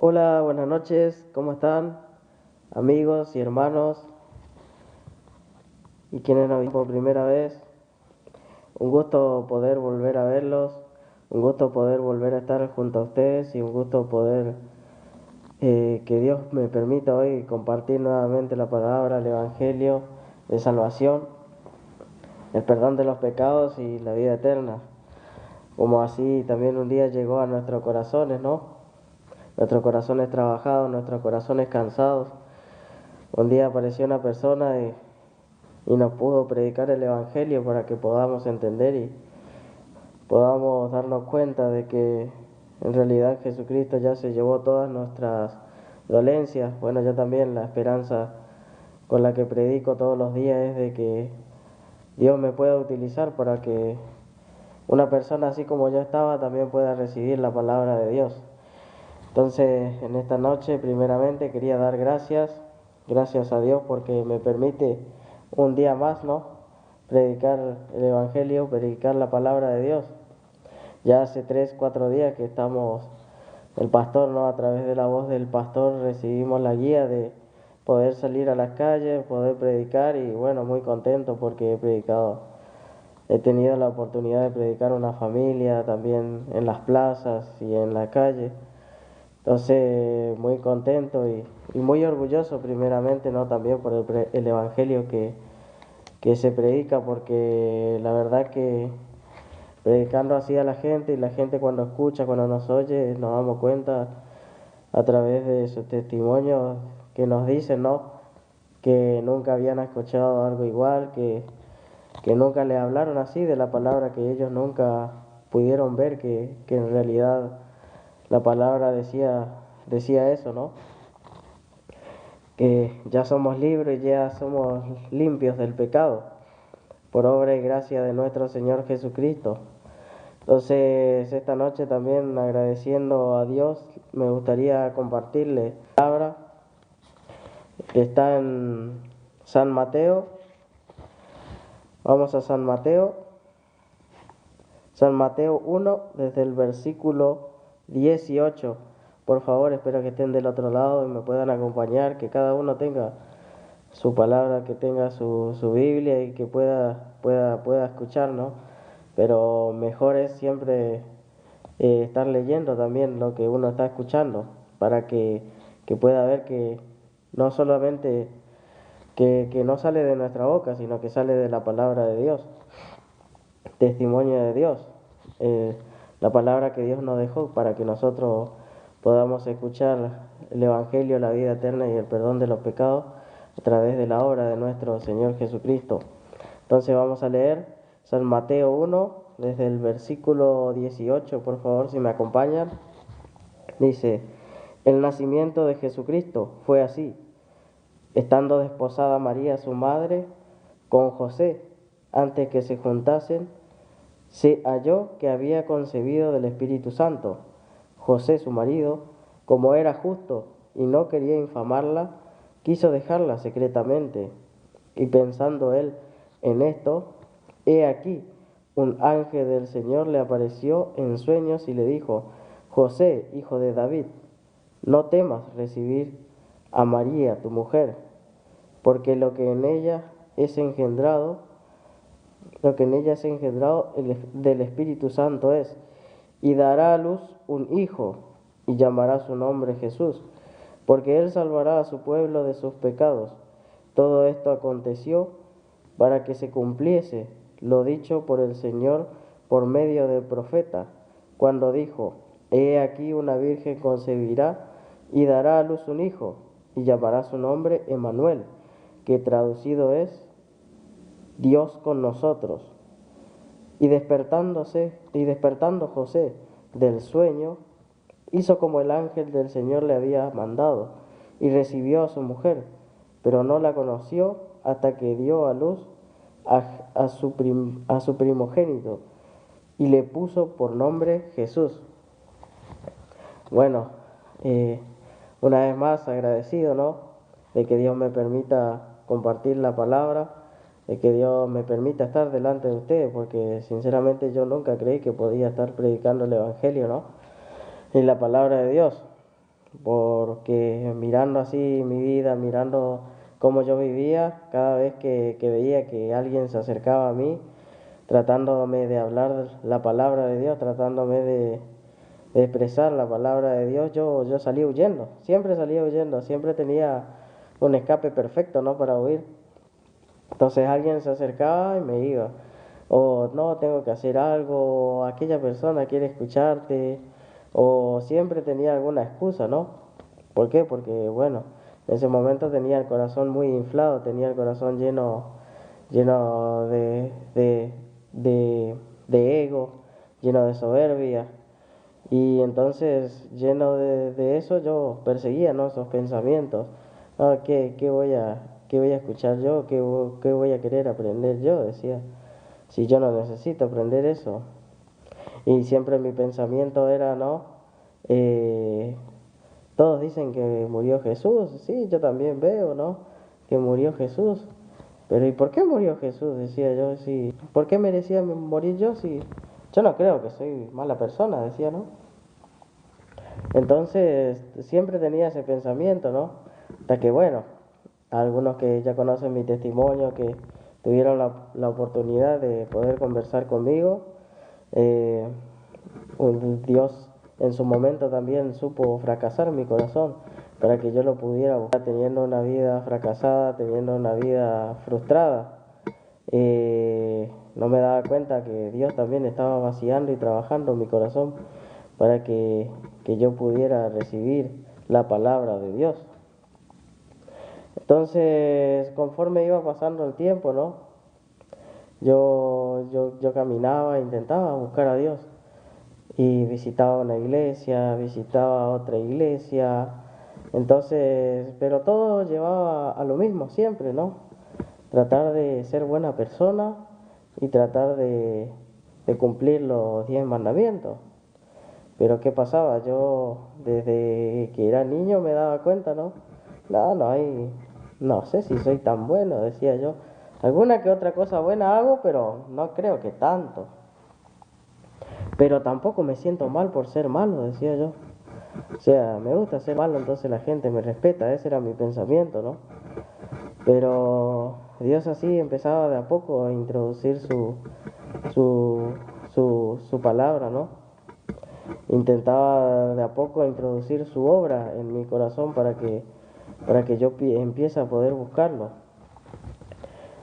Hola, buenas noches, ¿cómo están? Amigos y hermanos y quienes nos ven por primera vez. Un gusto poder volver a verlos, un gusto poder volver a estar junto a ustedes y un gusto poder que Dios me permita hoy compartir nuevamente la palabra, el Evangelio de salvación, el perdón de los pecados y la vida eterna. Como así también un día llegó a nuestros corazones, ¿no? Nuestros corazones trabajados, nuestros corazones cansados. Un día apareció una persona y nos pudo predicar el Evangelio para que podamos entender y podamos darnos cuenta de que en realidad Jesucristo ya se llevó todas nuestras dolencias. Bueno, yo también la esperanza con la que predico todos los días es de que Dios me pueda utilizar para que una persona así como yo estaba también pueda recibir la palabra de Dios. Entonces, en esta noche, primeramente, quería dar gracias a Dios porque me permite un día más, ¿no? Predicar el Evangelio, predicar la palabra de Dios. Ya hace 3, 4 días que estamos, el pastor, ¿no? A través de la voz del pastor recibimos la guía de poder salir a las calles, poder predicar y bueno, muy contento porque he tenido la oportunidad de predicar a una familia también en las plazas y en la calle. Entonces, muy contento y muy orgulloso primeramente, ¿no? También por el Evangelio que se predica, porque la verdad que predicando así a la gente y la gente cuando escucha, cuando nos oye, nos damos cuenta a través de sus testimonios que nos dicen, ¿no? Que nunca habían escuchado algo igual, que nunca le hablaron así de la palabra, que ellos nunca pudieron ver que en realidad la palabra decía eso, ¿no? Que ya somos libres, ya somos limpios del pecado, por obra y gracia de nuestro Señor Jesucristo. Entonces, esta noche también agradeciendo a Dios, me gustaría compartirle la palabra que está en San Mateo. Vamos a San Mateo 1, desde el versículo 18. Por favor, espero que estén del otro lado y me puedan acompañar, que cada uno tenga su palabra, que tenga su Biblia y que pueda escuchar, ¿no? Pero mejor es siempre estar leyendo también lo que uno está escuchando, para que pueda ver que no solamente que no sale de nuestra boca, sino que sale de la palabra de Dios, testimonio de Dios, eh, la palabra que Dios nos dejó para que nosotros podamos escuchar el Evangelio, la vida eterna y el perdón de los pecados a través de la obra de nuestro Señor Jesucristo. Entonces vamos a leer San Mateo 1, desde el versículo 18, por favor, si me acompañan. Dice, el nacimiento de Jesucristo fue así. Estando desposada María, su madre, con José, antes que se juntasen, se halló que había concebido del Espíritu Santo. José, su marido, como era justo y no quería infamarla, quiso dejarla secretamente. Y pensando él en esto, he aquí, un ángel del Señor le apareció en sueños y le dijo, José, hijo de David, no temas recibir a María, tu mujer, porque lo que en ella es engendrado del Espíritu Santo es, y dará a luz un hijo, y llamará su nombre Jesús, porque él salvará a su pueblo de sus pecados. Todo esto aconteció para que se cumpliese lo dicho por el Señor por medio del profeta, cuando dijo, he aquí una virgen concebirá y dará a luz un hijo, y llamará su nombre Emmanuel, que traducido es Dios con nosotros. Y despertando José del sueño, hizo como el ángel del Señor le había mandado, y recibió a su mujer, pero no la conoció hasta que dio a luz a su primogénito, y le puso por nombre Jesús. Bueno, eh, una vez más agradecido, ¿no? De que Dios me permita compartir la palabra, de que Dios me permita estar delante de ustedes, porque sinceramente yo nunca creí que podía estar predicando el Evangelio, ¿no? Y la palabra de Dios. porque mirando así mi vida, mirando cómo yo vivía, cada vez que veía que alguien se acercaba a mí, tratándome de hablar la palabra de Dios, tratándome de expresar la palabra de Dios, yo salía huyendo, siempre salía huyendo, siempre tenía un escape perfecto, ¿no? Para huir. Entonces alguien se acercaba y me iba. O no, tengo que hacer algo, o aquella persona quiere escucharte, o siempre tenía alguna excusa, ¿no? ¿Por qué? Porque, bueno, en ese momento tenía el corazón muy inflado, tenía el corazón lleno de ego, lleno de soberbia. Y entonces, lleno de eso, yo perseguía, ¿no? Esos pensamientos. Ah, qué voy a escuchar yo? ¿Qué voy a querer aprender yo? Decía, si yo no necesito aprender eso. Y siempre mi pensamiento era, ¿no? Eh, Todos dicen que murió Jesús, sí, yo también veo, ¿no? Que murió Jesús. Pero ¿y por qué murió Jesús? Decía yo, sí. ¿Por qué merecía morir yo si yo no creo que soy mala persona? Decía, ¿no? Entonces siempre tenía ese pensamiento, ¿no? Hasta que, bueno, algunos que ya conocen mi testimonio, que tuvieron la oportunidad de poder conversar conmigo, eh, Dios en su momento también supo fracasar mi corazón para que yo lo pudiera buscar teniendo una vida fracasada, teniendo una vida frustrada. No me daba cuenta que Dios también estaba vaciando y trabajando mi corazón para que yo pudiera recibir la palabra de Dios. Entonces, conforme iba pasando el tiempo, ¿no? Yo caminaba, intentaba buscar a Dios y visitaba una iglesia, visitaba otra iglesia, entonces, pero todo llevaba a lo mismo siempre, ¿no? Tratar de ser buena persona y tratar de cumplir los 10 mandamientos. Pero ¿qué pasaba? Yo desde que era niño me daba cuenta, ¿no? No hay, no sé si soy tan bueno, decía yo. Alguna que otra cosa buena hago, pero no creo que tanto. Pero tampoco me siento mal por ser malo, decía yo. O sea, me gusta ser malo, entonces la gente me respeta, ese era mi pensamiento, ¿no? Pero Dios así empezaba de a poco a introducir su, su palabra, ¿no? Intentaba de a poco introducir su obra en mi corazón para que yo empiece a poder buscarlo.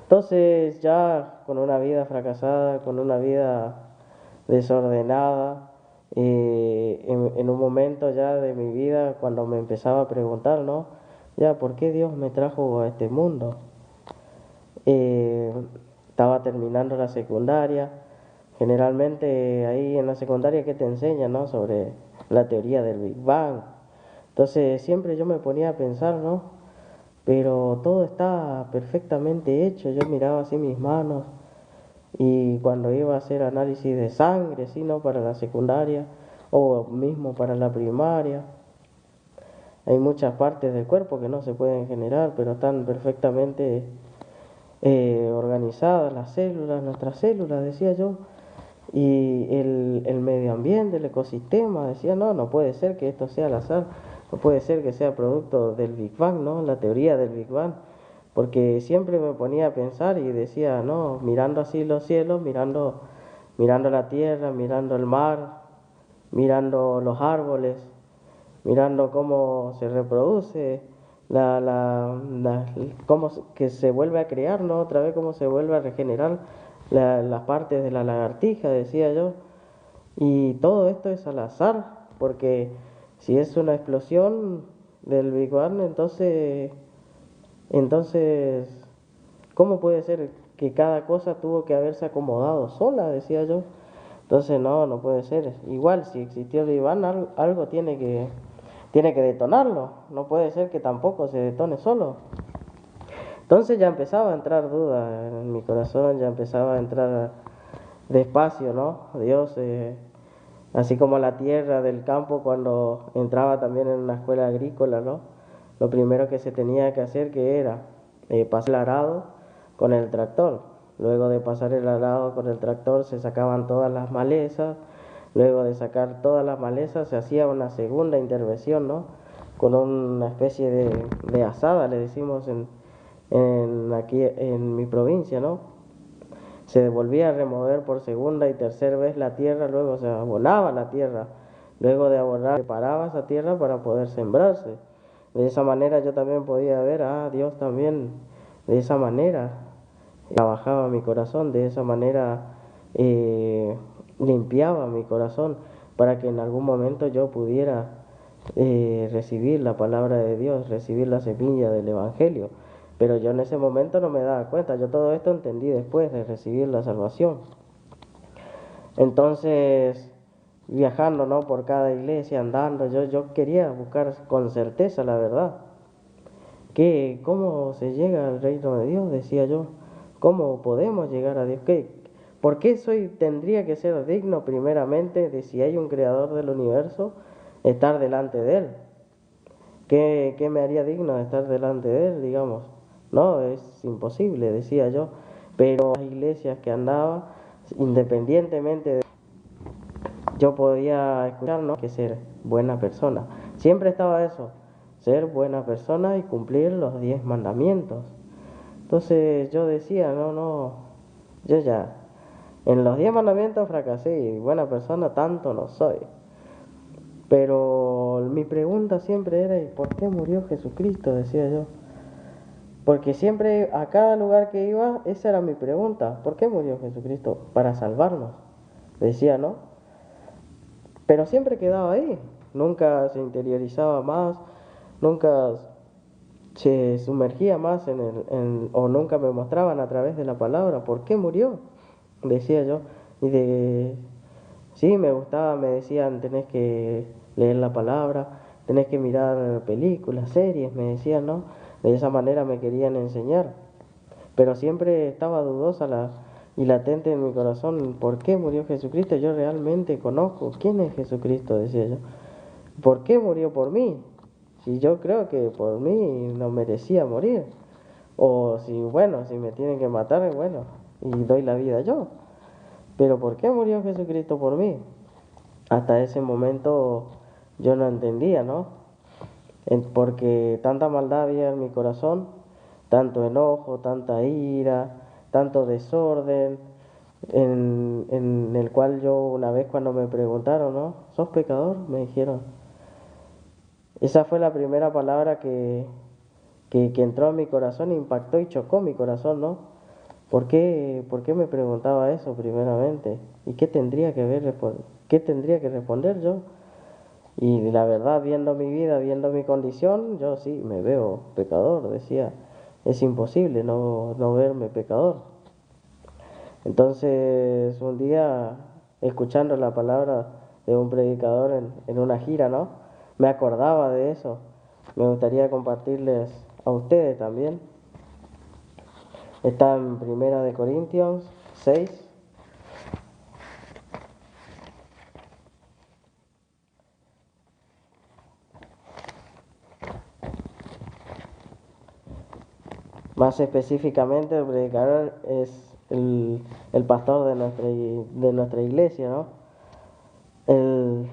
Entonces ya con una vida fracasada, con una vida desordenada, en un momento ya de mi vida cuando me empezaba a preguntar, ¿no? Ya, ¿por qué Dios me trajo a este mundo? Eh, Estaba terminando la secundaria. Generalmente ahí en la secundaria que te enseñan, ¿no? Sobre la teoría del Big Bang. Entonces siempre yo me ponía a pensar, ¿no? Pero todo está perfectamente hecho. Yo miraba así mis manos y cuando iba a hacer análisis de sangre, ¿sí? ¿No? Para la secundaria o mismo para la primaria. Hay muchas partes del cuerpo que no se pueden generar, pero están perfectamente organizadas las células, nuestras células, decía yo, y el medio ambiente, el ecosistema, decía, no puede ser que esto sea al azar, no puede ser que sea producto del Big Bang, ¿no? La teoría del Big Bang, porque siempre me ponía a pensar y decía, no, mirando así los cielos, mirando la tierra, mirando el mar, mirando los árboles, mirando cómo se reproduce, cómo que se vuelve a crear, ¿no? Otra vez cómo se vuelve a regenerar las partes de la lagartija, decía yo. Y todo esto es al azar, porque si es una explosión del Big Bang, entonces, ¿cómo puede ser que cada cosa tuvo que haberse acomodado sola, decía yo? Entonces, no puede ser. Igual, si existió el Big Bang, algo tiene que detonarlo. No puede ser que tampoco se detone solo. Entonces ya empezaba a entrar duda en mi corazón, ya empezaba a entrar despacio, ¿no? Dios, así como la tierra del campo cuando entraba también en una escuela agrícola, ¿no? Lo primero que se tenía que hacer que era pasar el arado con el tractor. Luego de pasar el arado con el tractor se sacaban todas las malezas. Luego de sacar todas las malezas se hacía una segunda intervención, ¿no? con una especie de asada, le decimos aquí en mi provincia, ¿no? Se volvía a remover por segunda y tercera vez la tierra, luego se abonaba la tierra, luego de abonar, preparaba esa tierra para poder sembrarse. De esa manera yo también podía ver, Dios también, de esa manera trabajaba mi corazón, de esa manera limpiaba mi corazón para que en algún momento yo pudiera recibir la palabra de Dios, recibir la semilla del Evangelio. Pero yo en ese momento no me daba cuenta, yo todo esto entendí después de recibir la salvación. Entonces, viajando, ¿no? Por cada iglesia, andando, yo quería buscar con certeza la verdad. ¿Cómo se llega al reino de Dios? Decía yo. ¿Cómo podemos llegar a Dios? ¿Por qué tendría que ser digno primeramente de, si hay un creador del universo, estar delante de él? ¿Qué me haría digno de estar delante de él, digamos? No, es imposible, decía yo. Pero las iglesias que andaba, independientemente de... Yo podía escuchar, ¿no? Que ser buena persona. Siempre estaba eso, ser buena persona y cumplir los 10 mandamientos. Entonces yo decía, no, yo ya, en los 10 mandamientos fracasé y buena persona tanto no soy. Pero mi pregunta siempre era, ¿y por qué murió Jesucristo? Decía yo. Porque siempre, a cada lugar que iba, esa era mi pregunta. ¿Por qué murió Jesucristo? Para salvarnos. Decía, ¿no? Pero siempre quedaba ahí. Nunca se interiorizaba más, nunca se sumergía más o nunca me mostraban a través de la palabra. ¿Por qué murió? Decía yo. Y sí, me gustaba, me decían, tenés que leer la palabra, tenés que mirar películas, series, me decían, ¿no? De esa manera me querían enseñar. Pero siempre estaba dudosa y latente en mi corazón, ¿por qué murió Jesucristo? Yo realmente conozco quién es Jesucristo, decía yo. ¿Por qué murió por mí? Si yo creo que por mí no merecía morir. O si, bueno, si me tienen que matar, bueno, y doy la vida yo. Pero ¿por qué murió Jesucristo por mí? Hasta ese momento yo no entendía, ¿no? Porque tanta maldad había en mi corazón, tanto enojo, tanta ira, tanto desorden, en el cual yo una vez cuando me preguntaron, ¿no? ¿Sos pecador? Me dijeron. Esa fue la primera palabra que entró a mi corazón, impactó y chocó mi corazón, ¿no? ¿Por qué me preguntaba eso primeramente? ¿Y qué tendría que responder yo? Y la verdad, viendo mi vida, viendo mi condición, yo sí me veo pecador, decía. Es imposible no verme pecador. Entonces, un día, escuchando la palabra de un predicador en una gira, ¿no? Me acordaba de eso. Me gustaría compartirles a ustedes también. Está en Primera de Corintios 6. Más específicamente, el predicador es el pastor de nuestra iglesia, ¿no? El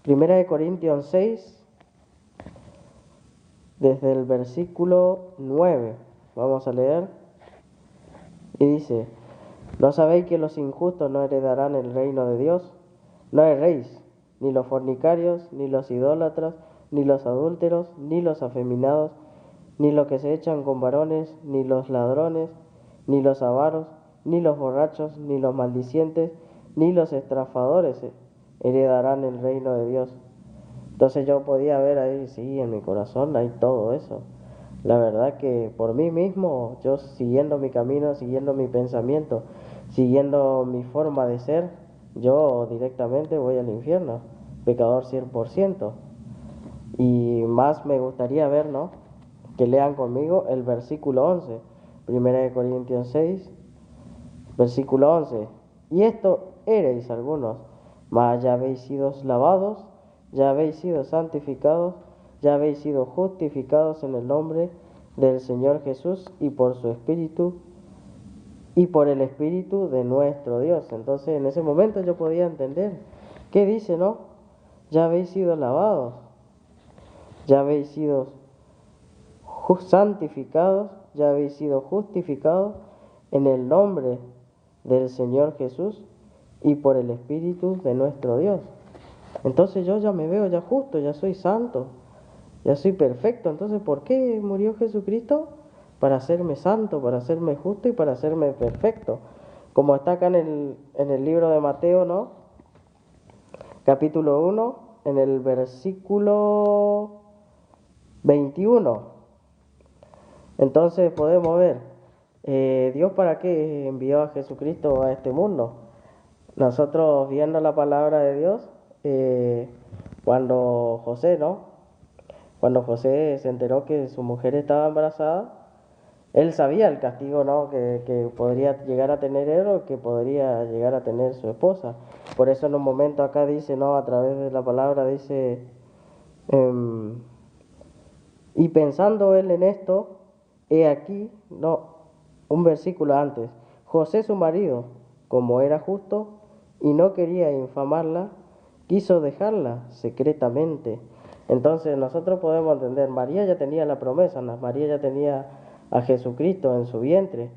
Primera de Corintios 6, desde el versículo 9, vamos a leer, y dice, ¿no sabéis que los injustos no heredarán el reino de Dios? No erréis, ni los fornicarios, ni los idólatras, ni los adúlteros, ni los afeminados, ni los que se echan con varones, ni los ladrones, ni los avaros, ni los borrachos, ni los maldicientes, ni los estafadores heredarán el reino de Dios. Entonces yo podía ver ahí, sí, en mi corazón hay todo eso. La verdad que por mí mismo, yo siguiendo mi camino, siguiendo mi pensamiento, siguiendo mi forma de ser, yo directamente voy al infierno, pecador 100%. Y más me gustaría ver, ¿no? Que lean conmigo el versículo 11, Primera de Corintios 6, versículo 11. Y esto erais algunos, mas ya habéis sido lavados, ya habéis sido santificados, ya habéis sido justificados en el nombre del Señor Jesús y por su Espíritu y por el Espíritu de nuestro Dios. Entonces en ese momento yo podía entender, ¿qué dice, no? Ya habéis sido lavados. ya habéis sido santificados, ya habéis sido justificados en el nombre del Señor Jesús y por el Espíritu de nuestro Dios. Entonces yo ya me veo ya justo, ya soy santo, ya soy perfecto. Entonces, ¿por qué murió Jesucristo? Para hacerme santo, para hacerme justo y para hacerme perfecto. Como está acá en el libro de Mateo, ¿no? Capítulo 1, en el versículo 21. Entonces podemos ver, Dios para qué envió a Jesucristo a este mundo. Nosotros viendo la palabra de Dios, cuando José, ¿no? Cuando José se enteró que su mujer estaba embarazada, él sabía el castigo, ¿no? que podría llegar a tener él o que podría llegar a tener su esposa. Por eso en un momento acá dice, ¿no? A través de la palabra dice, em, y pensando él en esto, he aquí, no, un versículo antes, José su marido, como era justo y no quería infamarla, quiso dejarla secretamente. Entonces nosotros podemos entender, María ya tenía la promesa, ¿no? María ya tenía a Jesucristo en su vientre,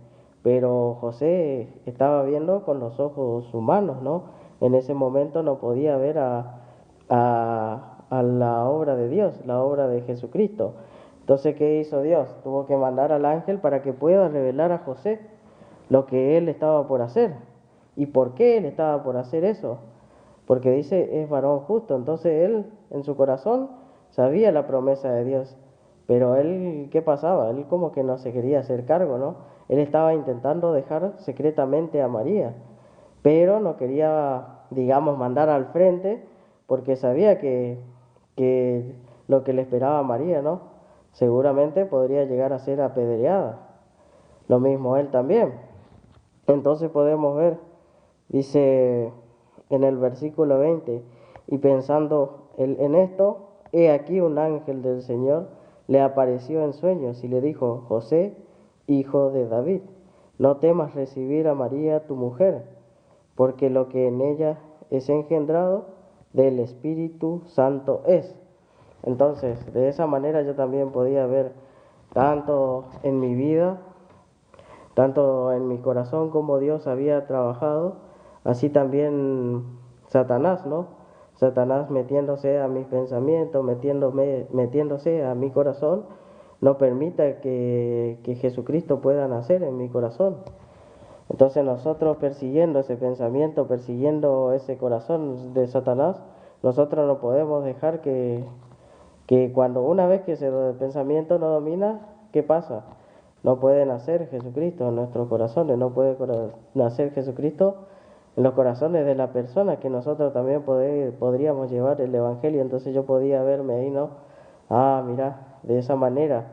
pero José estaba viendo con los ojos humanos, ¿no? En ese momento no podía ver a la obra de Dios, la obra de Jesucristo. Entonces, ¿qué hizo Dios? Tuvo que mandar al ángel para que pueda revelar a José lo que él estaba por hacer. ¿Y por qué él estaba por hacer eso? Porque dice, es varón justo. Entonces él, en su corazón, sabía la promesa de Dios. Pero él, ¿qué pasaba? Él como que no se quería hacer cargo, ¿no? Él estaba intentando dejar secretamente a María, pero no quería, digamos, mandar al frente porque sabía que lo que le esperaba a María, ¿no? Seguramente podría llegar a ser apedreada. Lo mismo él también. Entonces podemos ver, dice en el versículo 20, y pensando en esto, he aquí un ángel del Señor le apareció en sueños y le dijo, José, hijo de David, no temas recibir a María tu mujer, porque lo que en ella es engendrado del Espíritu Santo es. Entonces, de esa manera yo también podía ver tanto en mi vida, tanto en mi corazón como Dios había trabajado, así también Satanás, ¿no? Satanás metiéndose a mis pensamientos, metiéndose a mi corazón, no permita que Jesucristo pueda nacer en mi corazón. Entonces nosotros persiguiendo ese pensamiento, persiguiendo ese corazón de Satanás, nosotros no podemos dejar que cuando una vez que el pensamiento no domina, ¿qué pasa? No puede nacer Jesucristo en nuestros corazones, no puede nacer Jesucristo en los corazones de la persona que nosotros también podríamos llevar el Evangelio. Entonces yo podía verme ahí, ¿no? Ah, mira, de esa manera,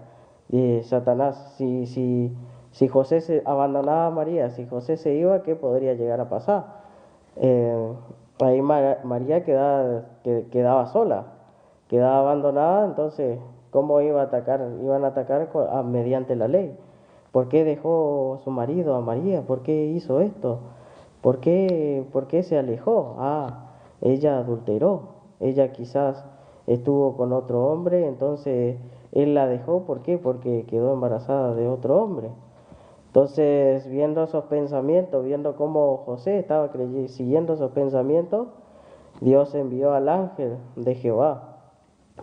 Satanás, si José se abandonaba a María, si José se iba, ¿qué podría llegar a pasar? Eh, ahí María quedaba sola, quedaba abandonada, entonces, ¿cómo iba a atacar? Iban a atacar mediante la ley. ¿Por qué dejó su marido a María? ¿Por qué hizo esto? ¿Por qué se alejó? Ah, ella adulteró, ella quizás estuvo con otro hombre, entonces él la dejó, ¿por qué? Porque quedó embarazada de otro hombre. Entonces, viendo esos pensamientos, viendo cómo José estaba siguiendo esos pensamientos, Dios envió al ángel de Jehová.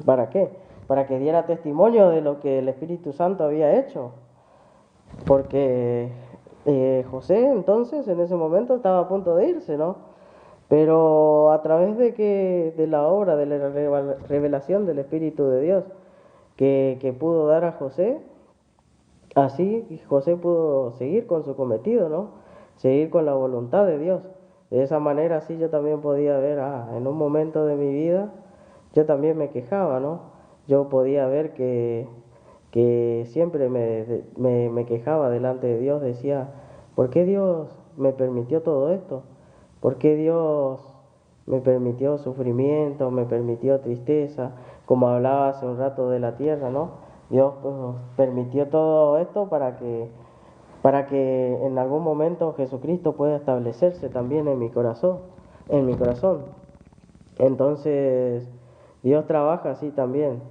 ¿Para qué? Para que diera testimonio de lo que el Espíritu Santo había hecho. Porque José entonces en ese momento estaba a punto de irse, ¿no? Pero a través de la obra, de la revelación del Espíritu de Dios que pudo dar a José, así José pudo seguir con su cometido, ¿no? Seguir con la voluntad de Dios. De esa manera así yo también podía ver, en un momento de mi vida, yo también me quejaba, ¿no? Yo podía ver que siempre me quejaba delante de Dios, decía, ¿por qué Dios me permitió todo esto? ¿Por qué Dios me permitió sufrimiento, me permitió tristeza? Como hablaba hace un rato de la tierra, ¿no? Dios pues, permitió todo esto para que en algún momento Jesucristo pueda establecerse también en mi corazón, en mi corazón. Entonces, Dios trabaja así también.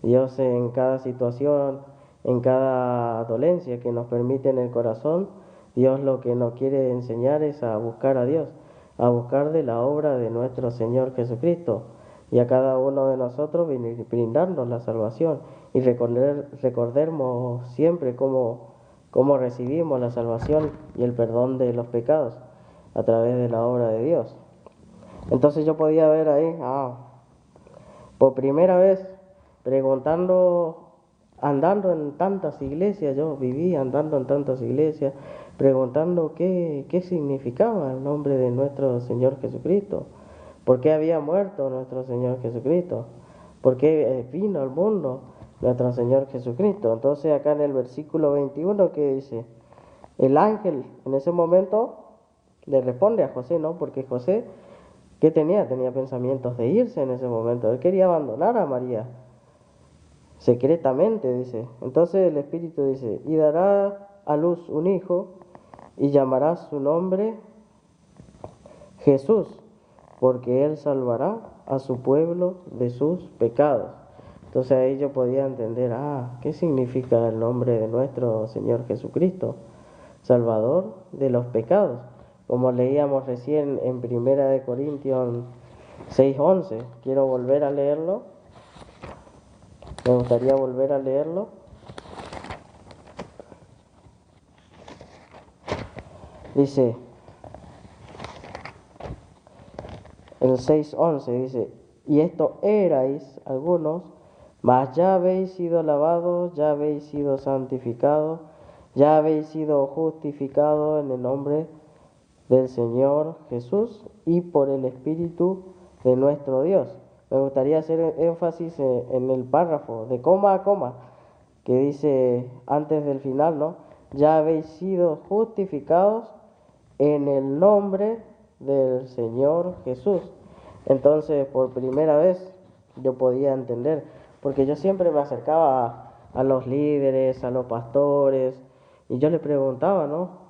Dios en cada situación, en cada dolencia que nos permite en el corazón, Dios lo que nos quiere enseñar es a buscar a Dios, a buscar de la obra de nuestro Señor Jesucristo y a cada uno de nosotros brindarnos la salvación y recordemos siempre cómo recibimos la salvación y el perdón de los pecados a través de la obra de Dios. Entonces yo podía ver ahí, por primera vez, preguntando, andando en tantas iglesias, yo viví andando en tantas iglesias, preguntando qué significaba el nombre de nuestro Señor Jesucristo, por qué había muerto nuestro Señor Jesucristo, por qué vino al mundo nuestro Señor Jesucristo. Entonces acá en el versículo 21 que dice, el ángel en ese momento le responde a José, ¿no? Porque José, ¿qué tenía? Tenía pensamientos de irse en ese momento, él quería abandonar a María, secretamente, dice. Entonces el Espíritu dice, y dará a luz un hijo, y llamará su nombre Jesús, porque él salvará a su pueblo de sus pecados. Entonces ahí yo podía entender, ¿qué significa el nombre de nuestro Señor Jesucristo? Salvador de los pecados. Como leíamos recién en 1 Corintios 6:11, quiero volver a leerlo, me gustaría volver a leerlo. Dice, el 6:11 dice, y esto erais algunos, mas ya habéis sido lavados, ya habéis sido santificados, ya habéis sido justificados en el nombre del Señor Jesús y por el Espíritu de nuestro Dios. Me gustaría hacer énfasis en el párrafo de coma a coma que dice antes del final, ¿no? Ya habéis sido justificados en el nombre del Señor Jesús. Entonces, por primera vez yo podía entender, porque yo siempre me acercaba a los líderes, a los pastores, y yo le preguntaba, ¿no?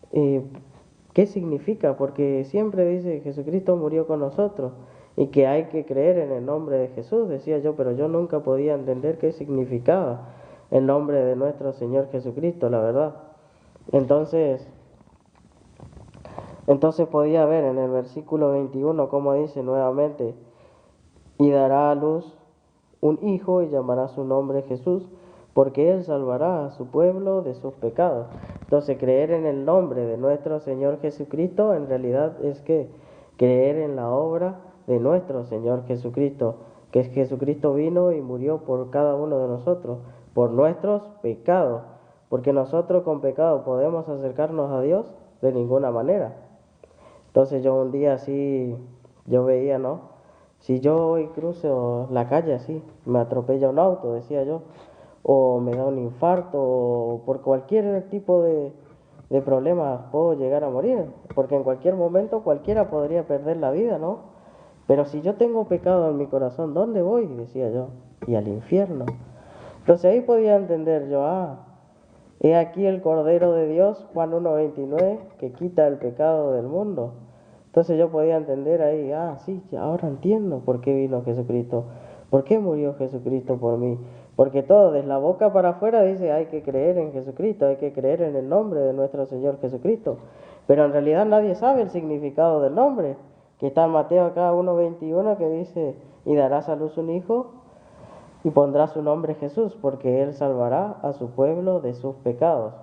¿Qué significa? Porque siempre dice Jesucristo murió con nosotros y que hay que creer en el nombre de Jesús, decía yo, pero yo nunca podía entender qué significaba el nombre de nuestro Señor Jesucristo, la verdad. Entonces podía ver en el versículo 21 como dice nuevamente, y dará a luz un hijo y llamará su nombre Jesús, porque él salvará a su pueblo de sus pecados. Entonces creer en el nombre de nuestro Señor Jesucristo en realidad es que creer en la obra de nuestro Señor Jesucristo, que Jesucristo vino y murió por cada uno de nosotros, por nuestros pecados, porque nosotros con pecado podemos acercarnos a Dios de ninguna manera. Entonces yo un día así, yo veía, ¿no? Si yo hoy cruzo la calle así, me atropella un auto, decía yo, o me da un infarto, o por cualquier tipo de problema puedo llegar a morir, porque en cualquier momento cualquiera podría perder la vida, ¿no? Pero si yo tengo pecado en mi corazón, ¿dónde voy? Decía yo, y al infierno. Entonces ahí podía entender yo, he aquí el Cordero de Dios, Juan 1:29, que quita el pecado del mundo. Entonces yo podía entender ahí, sí, ahora entiendo por qué vino Jesucristo, por qué murió Jesucristo por mí. Porque todo, desde la boca para afuera, dice, hay que creer en Jesucristo, hay que creer en el nombre de nuestro Señor Jesucristo. Pero en realidad nadie sabe el significado del nombre, que está en Mateo acá 1:21, que dice, y darás a luz un hijo, y pondrá su nombre Jesús, porque él salvará a su pueblo de sus pecados.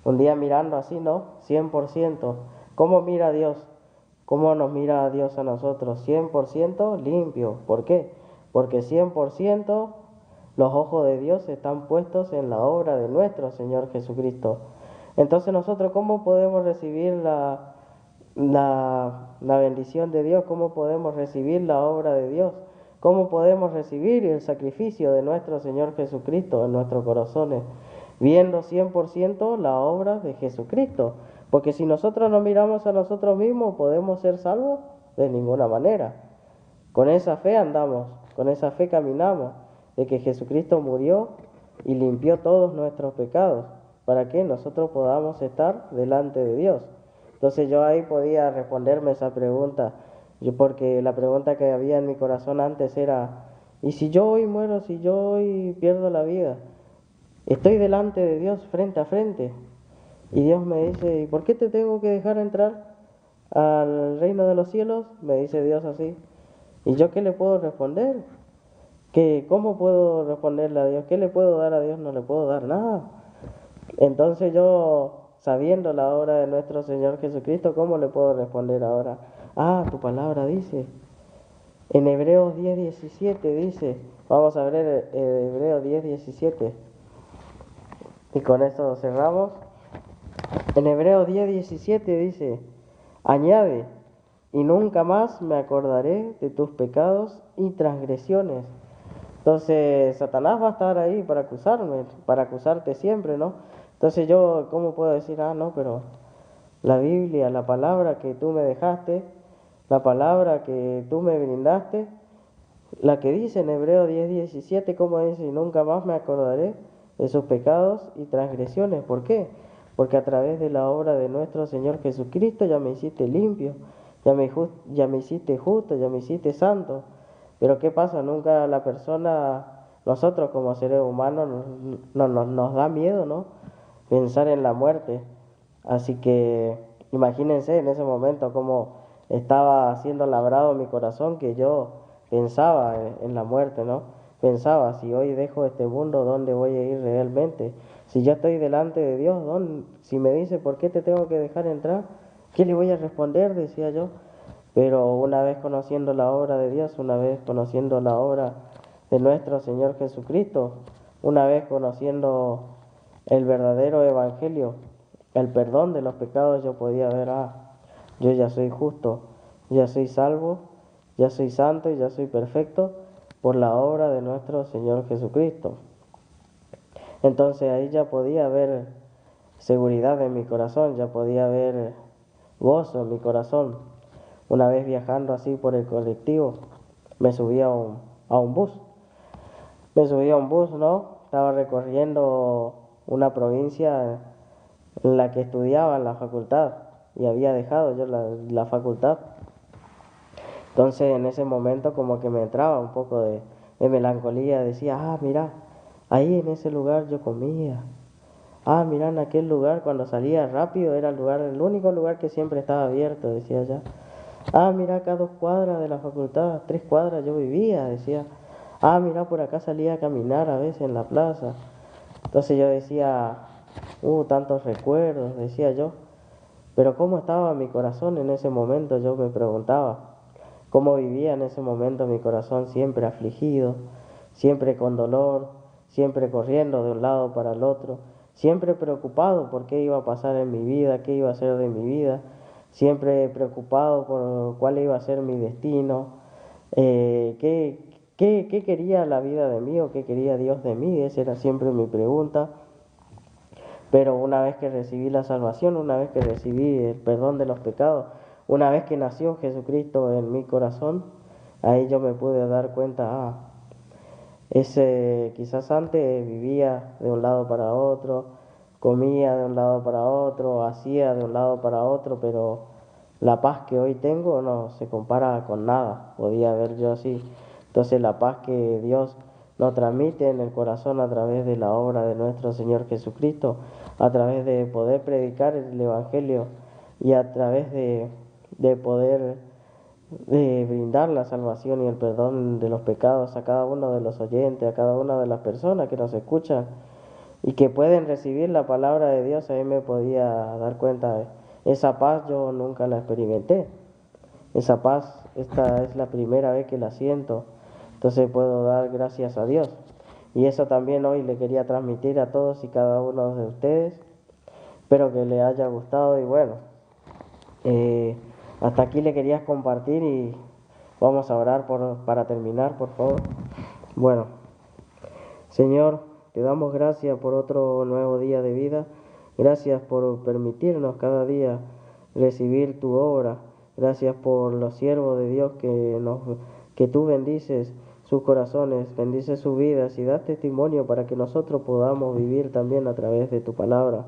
Un día mirando así, ¿no? 100%. ¿Cómo mira Dios? ¿Cómo nos mira a Dios a nosotros? 100% limpio. ¿Por qué? Porque 100% los ojos de Dios están puestos en la obra de nuestro Señor Jesucristo. Entonces nosotros, ¿cómo podemos recibir la bendición de Dios? ¿Cómo podemos recibir la obra de Dios? ¿Cómo podemos recibir el sacrificio de nuestro Señor Jesucristo en nuestros corazones? Viendo 100% la obra de Jesucristo. Porque si nosotros no miramos a nosotros mismos, ¿podemos ser salvos? De ninguna manera. Con esa fe andamos, con esa fe caminamos, de que Jesucristo murió y limpió todos nuestros pecados, para que nosotros podamos estar delante de Dios. Entonces yo ahí podía responderme esa pregunta, porque la pregunta que había en mi corazón antes era, Y si yo hoy muero, si yo hoy pierdo la vida, estoy delante de Dios frente a frente. Y Dios me dice, ¿y por qué te tengo que dejar entrar al reino de los cielos? Me dice Dios así. ¿Y yo qué le puedo responder? ¿Cómo puedo responderle a Dios? ¿Qué le puedo dar a Dios? No le puedo dar nada. Entonces yo, sabiendo la obra de nuestro Señor Jesucristo, ¿cómo le puedo responder ahora? Ah, tu palabra dice. En Hebreos 10:17 dice, vamos a ver Hebreos 10:17. Y con esto cerramos. En Hebreos 10:17 dice, añade, y nunca más me acordaré de tus pecados y transgresiones. Entonces, Satanás va a estar ahí para acusarme, para acusarte siempre, ¿no? Entonces yo, ¿cómo puedo decir, no, pero la Biblia, la palabra que tú me dejaste, la palabra que tú me brindaste, la que dice en Hebreos 10:17, ¿cómo dice? Y nunca más me acordaré de sus pecados y transgresiones. ¿Por qué? Porque a través de la obra de nuestro Señor Jesucristo ya me hiciste limpio, ya me hiciste justo, ya me hiciste santo. Pero ¿qué pasa? Nunca la persona, nosotros como seres humanos, nos da miedo, ¿no? Pensar en la muerte. Así que imagínense en ese momento cómo estaba siendo labrado mi corazón, que yo pensaba en la muerte, ¿no? Pensaba, si hoy dejo este mundo, ¿dónde voy a ir realmente? Si ya estoy delante de Dios, si me dice, ¿por qué te tengo que dejar entrar? ¿Qué le voy a responder? Decía yo. Pero una vez conociendo la obra de Dios, una vez conociendo la obra de nuestro Señor Jesucristo, una vez conociendo el verdadero evangelio, el perdón de los pecados, yo podía ver, yo ya soy justo, ya soy salvo, ya soy santo y ya soy perfecto por la obra de nuestro Señor Jesucristo. Entonces ahí ya podía haber seguridad en mi corazón, ya podía haber gozo en mi corazón. Una vez viajando así por el colectivo, me subí a un bus. Me subí a un bus, ¿no? Estaba recorriendo una provincia en la que estudiaba en la facultad y había dejado yo la facultad. Entonces en ese momento como que me entraba un poco de melancolía, decía, mira, ahí en ese lugar yo comía. Mira, en aquel lugar cuando salía rápido era el único lugar que siempre estaba abierto, decía ya. Mira acá 2 cuadras de la facultad, 3 cuadras yo vivía, decía. Mira, por acá salía a caminar a veces en la plaza. Entonces yo decía, tantos recuerdos, decía yo. Pero ¿cómo estaba mi corazón en ese momento? Yo me preguntaba. ¿Cómo vivía en ese momento mi corazón siempre afligido, siempre con dolor, siempre corriendo de un lado para el otro, siempre preocupado por qué iba a pasar en mi vida, qué iba a ser de mi vida, siempre preocupado por cuál iba a ser mi destino, qué quería la vida de mí o qué quería Dios de mí? Esa era siempre mi pregunta. Pero una vez que recibí la salvación, una vez que recibí el perdón de los pecados, una vez que nació Jesucristo en mi corazón, ahí yo me pude dar cuenta, quizás antes vivía de un lado para otro, comía de un lado para otro, hacía de un lado para otro, pero la paz que hoy tengo no se compara con nada, podía ver yo así. Entonces la paz que Dios nos transmite en el corazón a través de la obra de nuestro Señor Jesucristo, a través de poder predicar el Evangelio y a través de poder brindar la salvación y el perdón de los pecados a cada uno de los oyentes, a cada una de las personas que nos escuchan y que pueden recibir la palabra de Dios. Ahí me podía dar cuenta, esa paz yo nunca la experimenté, esa paz, esta es la primera vez que la siento, entonces puedo dar gracias a Dios. Y eso también hoy le quería transmitir a todos y cada uno de ustedes. Espero que les haya gustado y bueno, hasta aquí le quería compartir y vamos a orar para terminar, por favor. Bueno, Señor, te damos gracias por otro nuevo día de vida. Gracias por permitirnos cada día recibir tu obra. Gracias por los siervos de Dios que tú bendices sus corazones, bendices sus vidas y das testimonio para que nosotros podamos vivir también a través de tu palabra.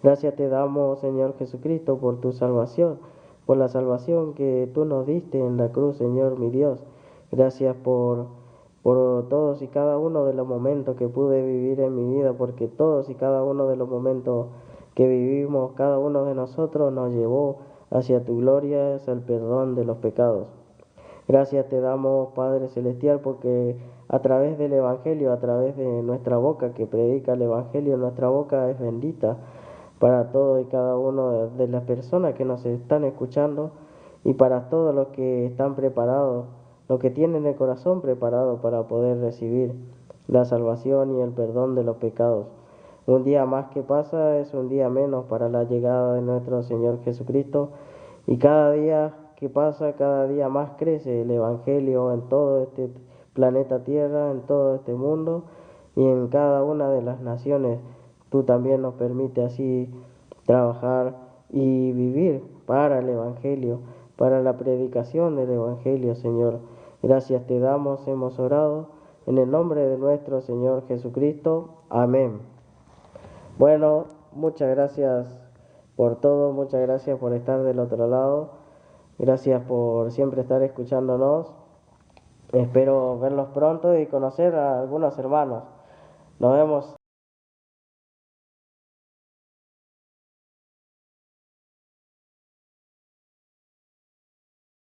Gracias te damos, Señor Jesucristo, por tu salvación, por la salvación que tú nos diste en la cruz, Señor mi Dios. Gracias por todos y cada uno de los momentos que pude vivir en mi vida, porque todos y cada uno de los momentos que vivimos, cada uno de nosotros nos llevó hacia tu gloria, hacia el perdón de los pecados. Gracias te damos, Padre Celestial, porque a través del Evangelio, a través de nuestra boca que predica el Evangelio, nuestra boca es bendita para todo y cada uno de las personas que nos están escuchando y para todos los que están preparados, los que tienen el corazón preparado para poder recibir la salvación y el perdón de los pecados. Un día más que pasa es un día menos para la llegada de nuestro Señor Jesucristo y cada día que pasa, cada día más crece el Evangelio en todo este planeta Tierra, en todo este mundo y en cada una de las naciones. Tú también nos permites así trabajar y vivir para el Evangelio, para la predicación del Evangelio, Señor. Gracias te damos, hemos orado, en el nombre de nuestro Señor Jesucristo. Amén. Bueno, muchas gracias por todo, muchas gracias por estar del otro lado, gracias por siempre estar escuchándonos. Espero verlos pronto y conocer a algunos hermanos. Nos vemos.